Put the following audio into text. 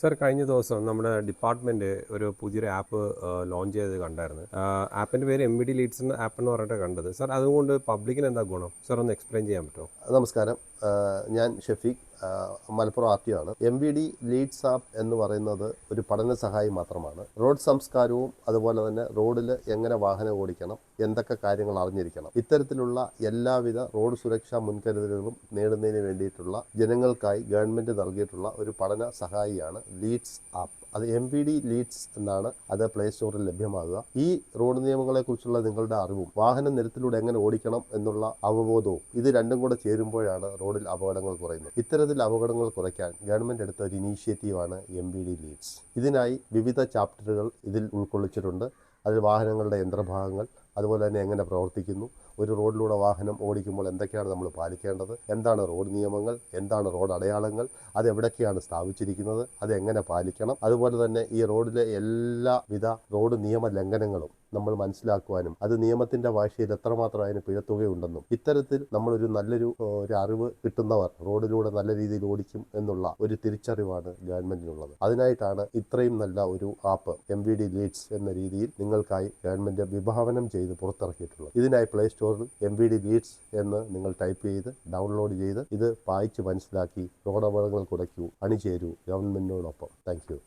Sir, കഴിഞ്ഞ ദിവസം നമ്മുടെ ഡിപ്പാർട്ട്മെന്റ് ഒരു പുതിയൊരു ആപ്പ് ലോഞ്ച് ചെയ്ത് കണ്ടായിരുന്നു. ആപ്പിന്റെ പേര് MVD ലീഡ്സ് എന്ന ആപ്പ് എന്ന് പറഞ്ഞിട്ട് കണ്ടത്. സർ, അതുകൊണ്ട് പബ്ലിക്കിന് എന്താ ഗുണം? സർ, ഒന്ന് എക്സ്പ്ലെയിൻ ചെയ്യാൻ പറ്റുമോ? നമസ്കാരം. ഞാൻ ഷഫീഖ്, മലപ്പുറം RTO ആണ്. MVD ലീഡ്സ് ആപ്പ് എന്ന് പറയുന്നത് ഒരു പഠന സഹായി മാത്രമാണ്. റോഡ് സംസ്കാരവും അതുപോലെ തന്നെ റോഡിൽ എങ്ങനെ വാഹനം ഓടിക്കണം, എന്തൊക്കെ കാര്യങ്ങൾ അറിഞ്ഞിരിക്കണം, ഇത്തരത്തിലുള്ള എല്ലാവിധ റോഡ് സുരക്ഷാ മുൻകരുതലുകളും നേടുന്നതിന് വേണ്ടിയിട്ടുള്ള ജനങ്ങൾക്കായി ഗവൺമെൻറ് നൽകിയിട്ടുള്ള ഒരു പഠന സഹായിയാണ് ലീഡ്സ് ആപ്പ്. അത് MVD ലീഡ്സ് എന്നാണ് അത് പ്ലേ സ്റ്റോറിൽ ലഭ്യമാകുക. ഈ റോഡ് നിയമങ്ങളെക്കുറിച്ചുള്ള നിങ്ങളുടെ അറിവും വാഹന നിരത്തിലൂടെ എങ്ങനെ ഓടിക്കണം എന്നുള്ള അവബോധവും ഇത് രണ്ടും കൂടെ ചേരുമ്പോഴാണ് റോഡിൽ അപകടങ്ങൾ കുറയുന്നത്. ഇത്തരത്തിൽ അപകടങ്ങൾ കുറയ്ക്കാൻ ഗവൺമെൻറ് എടുത്ത ഒരു ഇനീഷ്യേറ്റീവാണ് MVD ലീഡ്സ്. ഇതിനായി വിവിധ ചാപ്റ്ററുകൾ ഇതിൽ ഉൾക്കൊള്ളിച്ചിട്ടുണ്ട്. അതിൽ വാഹനങ്ങളുടെ യന്ത്രഭാഗങ്ങൾ, അതുപോലെ തന്നെ എങ്ങനെ പ്രവർത്തിക്കുന്നു, ഒരു റോഡിലൂടെ വാഹനം ഓടിക്കുമ്പോൾ എന്തൊക്കെയാണ് നമ്മൾ പാലിക്കേണ്ടത്, എന്താണ് റോഡ് നിയമങ്ങൾ, എന്താണ് റോഡ് അടയാളങ്ങൾ, അതെവിടൊക്കെയാണ് സ്ഥാപിച്ചിരിക്കുന്നത്, അത് എങ്ങനെ പാലിക്കണം, അതുപോലെ തന്നെ ഈ റോഡിലെ എല്ലാവിധ റോഡ് നിയമ ലംഘനങ്ങളും നമ്മൾ മനസ്സിലാക്കുവാനും അത് നിയമത്തിന്റെ ഭാഷയിൽ എത്രമാത്രം അതിന് പിഴത്തുകയുണ്ടെന്നും ഇത്തരത്തിൽ നമ്മളൊരു നല്ലൊരു അറിവ് കിട്ടുന്നവർ റോഡിലൂടെ നല്ല രീതിയിൽ ഓടിക്കും എന്നുള്ള ഒരു തിരിച്ചറിവാണ് ഗവൺമെന്റിനുള്ളത്. അതിനായിട്ടാണ് ഇത്രയും നല്ല ഒരു ആപ്പ് MVD ലീഡ്സ് എന്ന രീതിയിൽ നിങ്ങൾക്കായി ഗവൺമെന്റ് വിഭാവനം ചെയ്ത് പുറത്തിറക്കിയിട്ടുള്ളത്. ഇതിനായി പ്ലേ സ്റ്റോറിൽ MVD ലീഡ്സ് എന്ന് നിങ്ങൾ ടൈപ്പ് ചെയ്ത് ഡൗൺലോഡ് ചെയ്ത് ഇത് വായിച്ച് മനസ്സിലാക്കി റോഡ് അപകടങ്ങൾ കുറയ്ക്കൂ, അണിചേരൂ ഗവൺമെന്റിനോടൊപ്പം. Thank you.